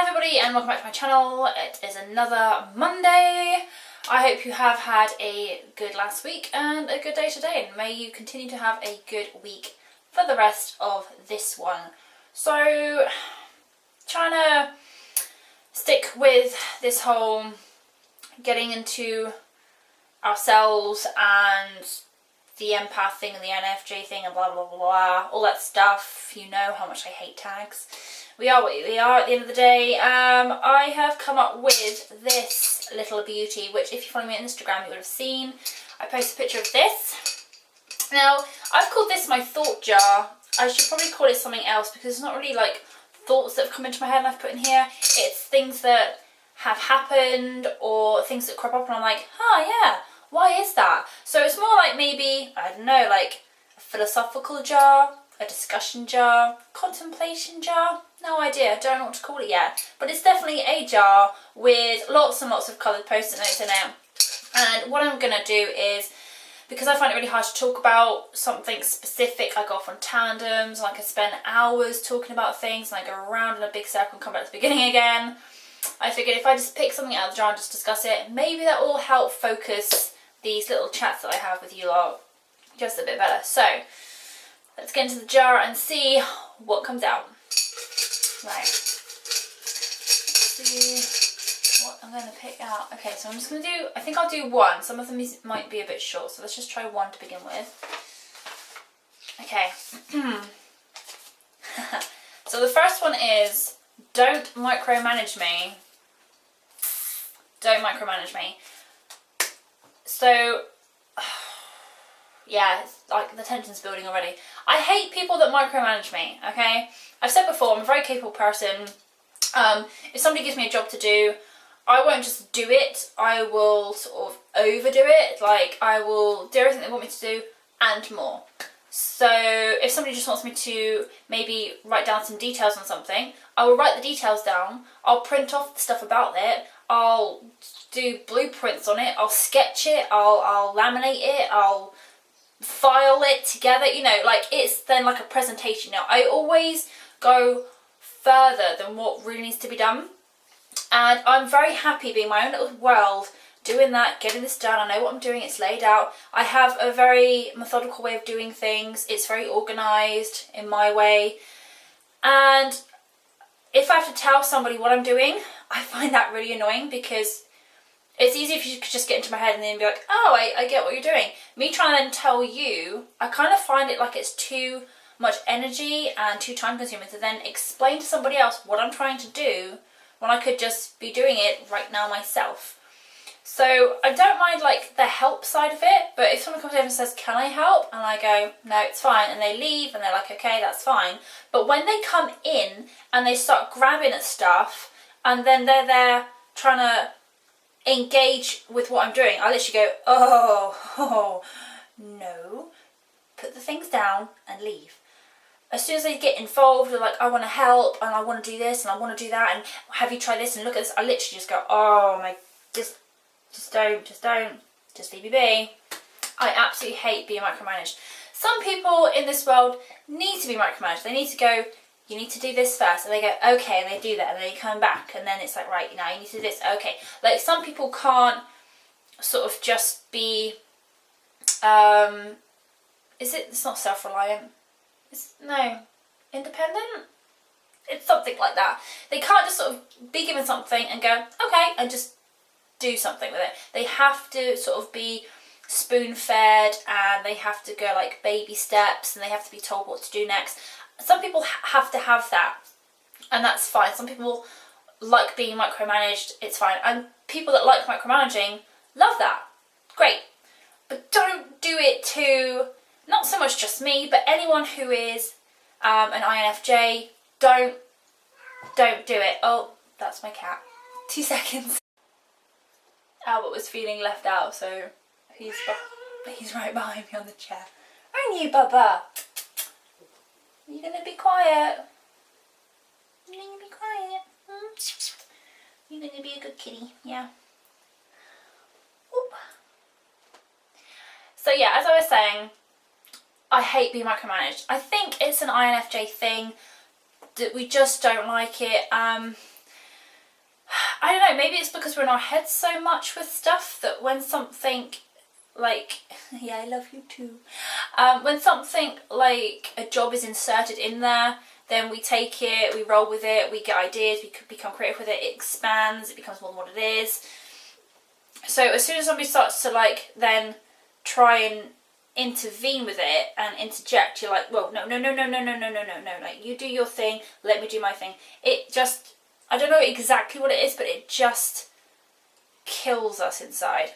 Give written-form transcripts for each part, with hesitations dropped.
everybody and welcome back to my channel. It is another Monday. I hope you have had a good last week and a good day today, and may you continue to have a good week for the rest of this one. So, trying to stick with this whole getting into ourselves and the empath thing and the INFJ thing and blah blah blah blah, all that stuff. You know how much I hate tags. We are what we are at the end of the day. I have come up with this little beauty, which if you follow me on Instagram you would have seen. I posted a picture of this. Now, I've called this my thought jar. I should probably call it something else because it's not really like thoughts that have come into my head and I've put in here. It's things that have happened or things that crop up and I'm like, oh yeah, why is that? So it's more like maybe, I don't know, like a philosophical jar, a discussion jar, contemplation jar, no idea, I don't know what to call it yet. But it's definitely a jar with lots and lots of coloured post-it notes in it. And what I'm going to do is, because I find it really hard to talk about something specific, I go off on tandems, and I can spend hours talking about things, and I go around in a big circle and come back to the beginning again. I figured if I just pick something out of the jar and just discuss it, maybe that will help focus these little chats that I have with you lot just a bit better. So, let's get into the jar and see what comes out. Right. Let's see what I'm going to pick out. Okay, so I'm just going to do, I think I'll do one. Some of them might be a bit short, so let's just try one to begin with. Okay. So the first one is, don't micromanage me. Don't micromanage me. So, yeah, it's like the tension's building already. I hate people that micromanage me, okay? I've said before, I'm a very capable person. If somebody gives me a job to do, I won't just do it. I will sort of overdo it. Like, I will do everything they want me to do and more. So, if somebody just wants me to maybe write down some details on something, I will write the details down. I'll print off the stuff about it. I'll do blueprints on it. I'll sketch it. I'll laminate it. I'll file it together, you know, like it's then like a presentation. Now, I always go further than what really needs to be done, and I'm very happy being my own little world, doing that, getting this done. I know what I'm doing, it's laid out. I have a very methodical way of doing things. It's very organised in my way, and if I have to tell somebody what I'm doing, I find that really annoying because it's easy if you could just get into my head and then be like, oh, I get what you're doing. Me trying to then tell you, I kind of find it like it's too much energy and too time consuming to then explain to somebody else what I'm trying to do when I could just be doing it right now myself. So I don't mind like the help side of it, but if someone comes over and says, can I help? And I go, no, it's fine. And they leave and they're like, okay, that's fine. But when they come in and they start grabbing at stuff and then they're there trying to engage with what I'm doing, I literally go, oh, no, put the things down and leave. As soon as they get involved, they're like, I want to help and I want to do this and I want to do that and have you try this and look at this, I literally just go, oh my, just don't, just leave me be. I absolutely hate being micromanaged. Some people in this world need to be micromanaged. They need to go, you need to do this first, and they go, okay, and they do that, and then they come back, and then it's like, right, now you need to do this, okay. Like, some people can't sort of just be, it's not self-reliant, no, independent? It's something like that. They can't just sort of be given something and go, okay, and just do something with it. They have to sort of be spoon-fed, and they have to go like baby steps, and they have to be told what to do next. Some people have to have that, and that's fine. Some people like being micromanaged, it's fine. And people that like micromanaging love that. Great. But don't do it to, not so much just me, but anyone who is an INFJ, don't do it. Oh, that's my cat. 2 seconds. Albert was feeling left out, so he's right behind me on the chair. Aren't you, Bubba? Are you gonna be quiet? You're gonna be quiet? You're gonna be a good kitty, yeah. Oop. So yeah, as I was saying, I hate being micromanaged. I think it's an INFJ thing that we just don't like it. I don't know, maybe it's because we're in our heads so much with stuff that when something like, yeah, I love you too. When something like a job is inserted in there, then we take it, we roll with it, we get ideas, we could become creative with it, it expands, it becomes more than what it is. So as soon as somebody starts to like then try and intervene with it and interject, you're like, well, no, like you do your thing, let me do my thing. It just, I don't know exactly what it is, but it just kills us inside.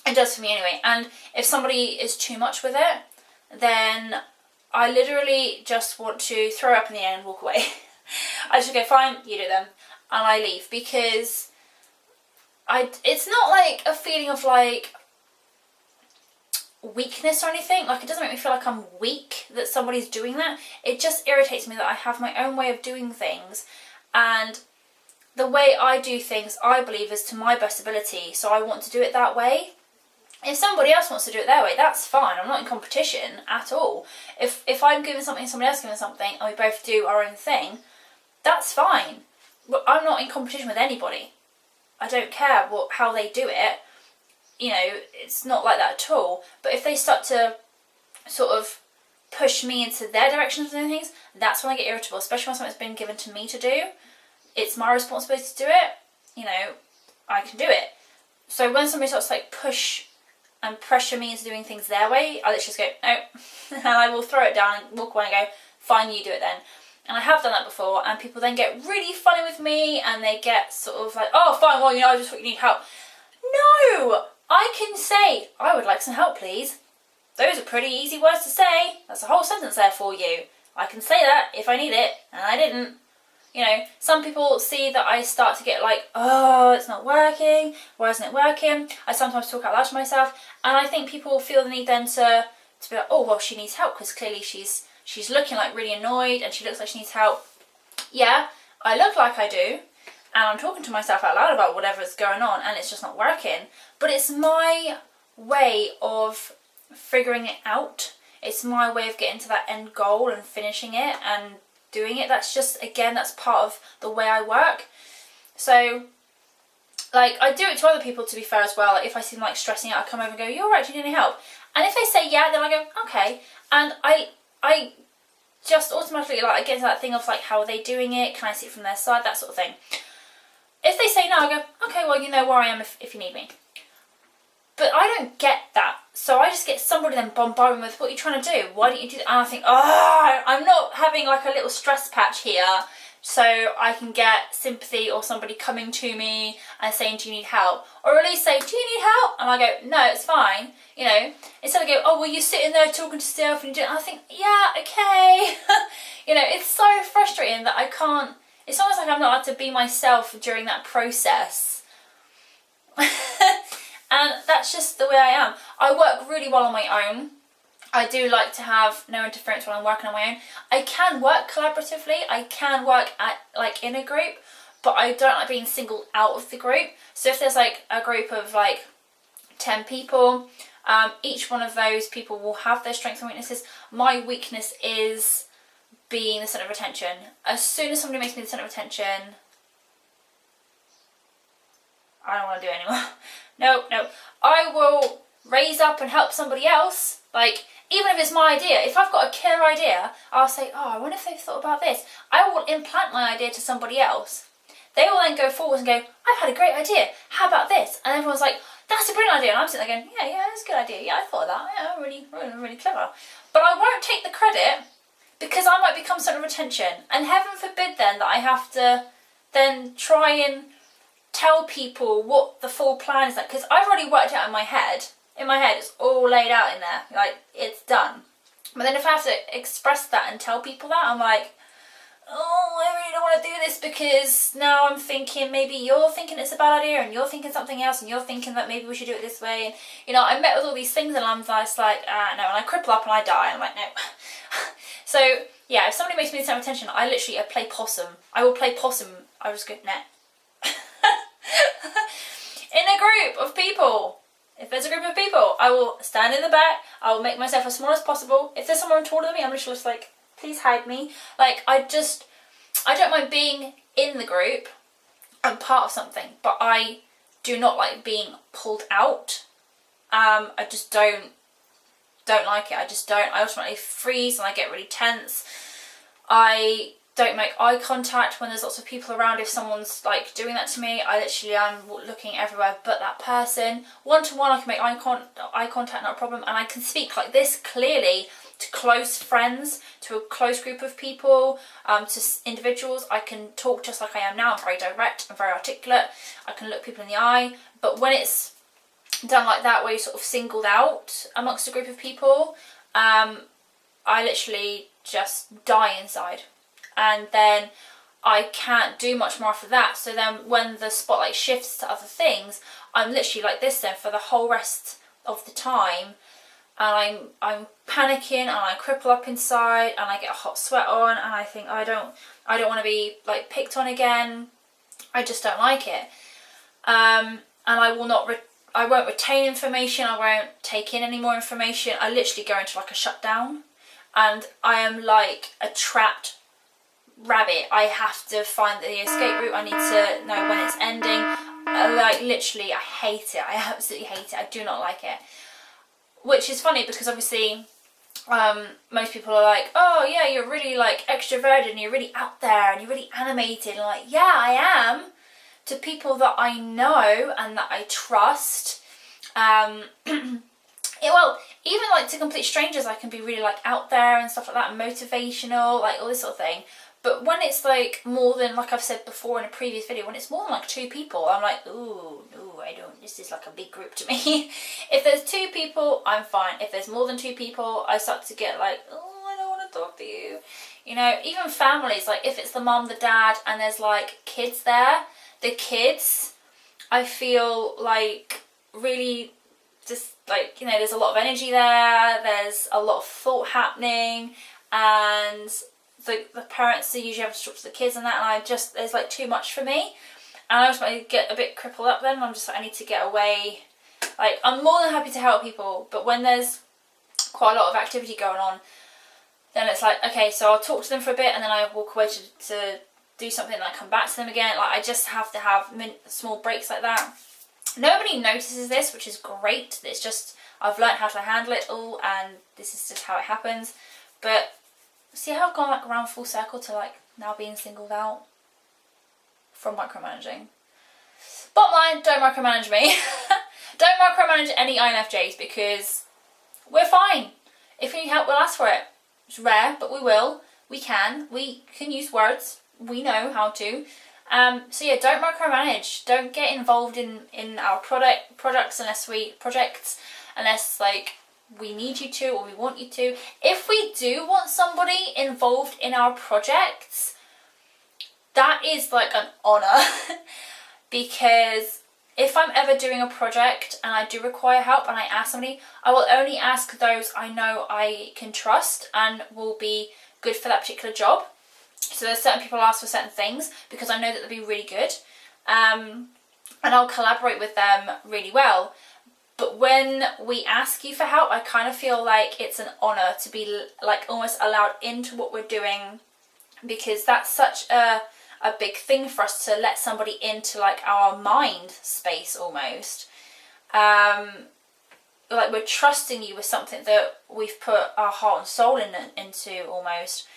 It does for me anyway. And if somebody is too much with it, then I literally just want to throw up in the air and walk away. I just go, fine, you do them, and I leave, because it's not like a feeling of like weakness or anything. Like, it doesn't make me feel like I'm weak that somebody's doing that. It just irritates me that I have my own way of doing things, and the way I do things, I believe, is to my best ability, so I want to do it that way. If somebody else wants to do it their way, that's fine. I'm not in competition at all. If I'm giving something, somebody else giving something, and we both do our own thing, that's fine. But I'm not in competition with anybody. I don't care how they do it. You know, it's not like that at all. But if they start to sort of push me into their direction of doing things, that's when I get irritable, especially when something's been given to me to do. It's my responsibility to do it. You know, I can do it. So when somebody starts to like push and pressure me into doing things their way, I literally just go, no, and I will throw it down and walk away and go, fine, you do it then. And I have done that before, and people then get really funny with me, and they get sort of like, oh, fine, well, you know, I just thought you need help. No! I can say, I would like some help, please. Those are pretty easy words to say. That's a whole sentence there for you. I can say that if I need it, and I didn't. You know, some people see that I start to get like, oh, it's not working, why isn't it working? I sometimes talk out loud to myself, and I think people feel the need then to be like, oh, well, she needs help, because clearly she's looking like really annoyed, and she looks like she needs help. Yeah, I look like I do, and I'm talking to myself out loud about whatever's going on, and it's just not working. But it's my way of figuring it out. It's my way of getting to that end goal and finishing it and doing it. That's just, again, that's part of the way I work. So, like, I do it to other people, to be fair, as well. Like, if I see them like stressing out, I come over and go, you alright, do you need any help? And if they say yeah, then I go, okay. And I just automatically, like, I get into that thing of like, how are they doing it? Can I see it from their side? That sort of thing. If they say no, I go, okay, well, you know where I am if you need me. But I don't get that. So I just get somebody then bombarding with, what are you trying to do? Why don't you do that? And I think, oh, I'm not having like a little stress patch here so I can get sympathy or somebody coming to me and saying, do you need help? Or at least say, do you need help? And I go, no, it's fine. You know, instead of go, oh, well, you're sitting there talking to yourself and you do it. And I think, yeah, okay. You know, it's so frustrating that I can't, it's almost like I'm not allowed to be myself during that process. And that's just the way I am. I work really well on my own. I do like to have no interference when I'm working on my own. I can work collaboratively. I can work like in a group, but I don't like being singled out of the group. So if there's like a group of like 10 people, each one of those people will have their strengths and weaknesses. My weakness is being the centre of attention. As soon as somebody makes me the centre of attention, I don't want to do it anymore. No. I will raise up and help somebody else. Like, even if it's my idea, if I've got a killer idea, I'll say, oh, I wonder if they've thought about this. I will implant my idea to somebody else. They will then go forward and go, I've had a great idea. How about this? And everyone's like, that's a brilliant idea. And I'm sitting there going, yeah, that's a good idea. Yeah, I thought of that. Yeah, really clever. But I won't take the credit because I might become centre of attention. And heaven forbid then that I have to then try and tell people what the full plan is like, because I've already worked it out in my head. In my head, it's all laid out in there, like, it's done. But then if I have to express that and tell people that, I'm like, oh, I really don't want to do this, because now I'm thinking maybe you're thinking it's a bad idea, and you're thinking something else, and you're thinking that maybe we should do it this way. And, you know, I met with all these things, and I'm just like, no, and I cripple up and I die, and I'm like, no. So, yeah, if somebody makes me the centre of attention, I literally play possum. I will play possum. I just go, nah. In a group of people, if there's a group of people, I will stand in the back, I will make myself as small as possible. If there's someone taller than me, I'm literally just like, please hide me. Like, I don't mind being in the group. I'm part of something, but I do not like being pulled out. I just don't like it. I just don't. I ultimately freeze and I get really tense. I don't make eye contact when there's lots of people around. If someone's like doing that to me, I literally am looking everywhere but that person. One-to-one, I can make eye contact, not a problem, and I can speak like this clearly to close friends, to a close group of people, to individuals. I can talk just like I am now. I'm very direct, I'm very articulate. I can look people in the eye. But when it's done like that, where you're sort of singled out amongst a group of people, I literally just die inside. And then I can't do much more after that. So then when the spotlight shifts to other things, I'm literally like this then for the whole rest of the time. And I'm panicking and I cripple up inside and I get a hot sweat on and I think I don't want to be like picked on again. I just don't like it. And I won't retain information. I won't take in any more information. I literally go into like a shutdown, and I am like a trapped rabbit. I have to find the escape route. I need to know when it's ending. Like literally, I hate it. I absolutely hate it. I do not like it. Which is funny because obviously most people are like, oh yeah, you're really like extroverted and you're really out there and you're really animated. And like, yeah, I am, to people that I know and that I trust. Well, even like to complete strangers, I can be really like out there and stuff like that, and motivational, like all this sort of thing. But when it's like more than, like I've said before in a previous video, when it's more than like 2 people, I'm like, ooh, no, I don't, this is like a big group to me. If there's 2 people, I'm fine. If there's more than 2 people, I start to get like, oh, I don't want to talk to you. You know, even families, like if it's the mum, the dad, and there's like kids there, the kids, I feel like really just like, you know, there's a lot of energy there, there's a lot of thought happening, and the parents usually have to talk to the kids and that, and there's like too much for me, and I just get a bit crippled up then. I'm just like, I need to get away. Like, I'm more than happy to help people, but when there's quite a lot of activity going on, then it's like, okay, so I'll talk to them for a bit and then I walk away to do something and I come back to them again. Like, I just have to have small breaks like that. Nobody notices this, which is great. It's just, I've learned how to handle it all, and this is just how it happens. But see how I've gone like around full circle to like now being singled out from micromanaging. Bottom line, don't micromanage me. Don't micromanage any INFJs, because we're fine. If you need help, we'll ask for it. It's rare, but we will. We can use words. We know how to. So yeah, don't micromanage. Don't get involved in our projects unless like we need you to or we want you to. If we do want somebody involved in our projects, that is like an honour. Because if I'm ever doing a project and I do require help and I ask somebody, I will only ask those I know I can trust and will be good for that particular job. So there's certain people I'll ask for certain things because I know that they'll be really good, and I'll collaborate with them really well. But when we ask you for help, I kind of feel like it's an honour to be like almost allowed into what we're doing, because that's such a big thing for us to let somebody into like our mind space almost. Like we're trusting you with something that we've put our heart and soul into almost.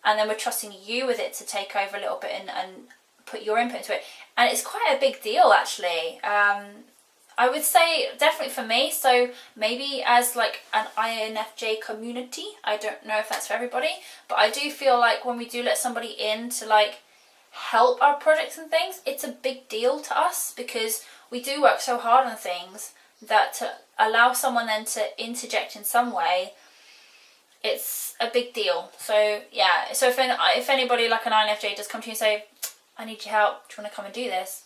And then we're trusting you with it to take over a little bit and put your input into it. And it's quite a big deal, actually. I would say definitely for me. So maybe as like an INFJ community, I don't know if that's for everybody, but I do feel like when we do let somebody in to like help our projects and things, it's a big deal to us, because we do work so hard on things that to allow someone then to interject in some way, it's a big deal. So yeah, so if anybody like an INFJ does come to you and say, I need your help, do you want to come and do this?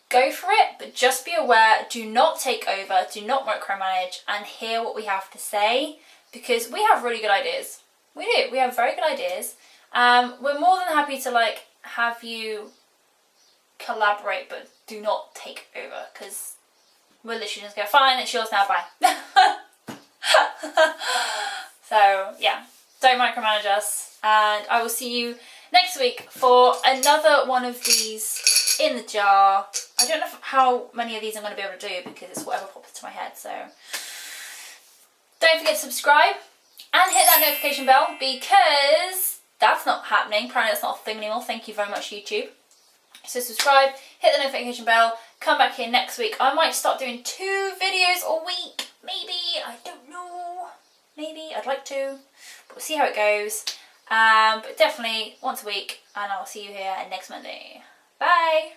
Go for it, but just be aware, do not take over, do not micromanage, and hear what we have to say, because we have really good ideas. We do, we have very good ideas. We're more than happy to like have you collaborate, but do not take over, because we're literally just go, fine, it's yours now, bye. So yeah, don't micromanage us, and I will see you next week for another one of these in the jar. I don't know how many of these I'm going to be able to do because it's whatever pops into my head. So don't forget to subscribe and hit that notification bell because that's not happening. Apparently that's not a thing anymore. Thank you very much, YouTube. So subscribe, hit the notification bell, come back here next week. I might start doing 2 videos a week. Maybe, I don't know. Maybe, I'd like to. But we'll see how it goes. But definitely once a week, and I'll see you here next Monday. Bye!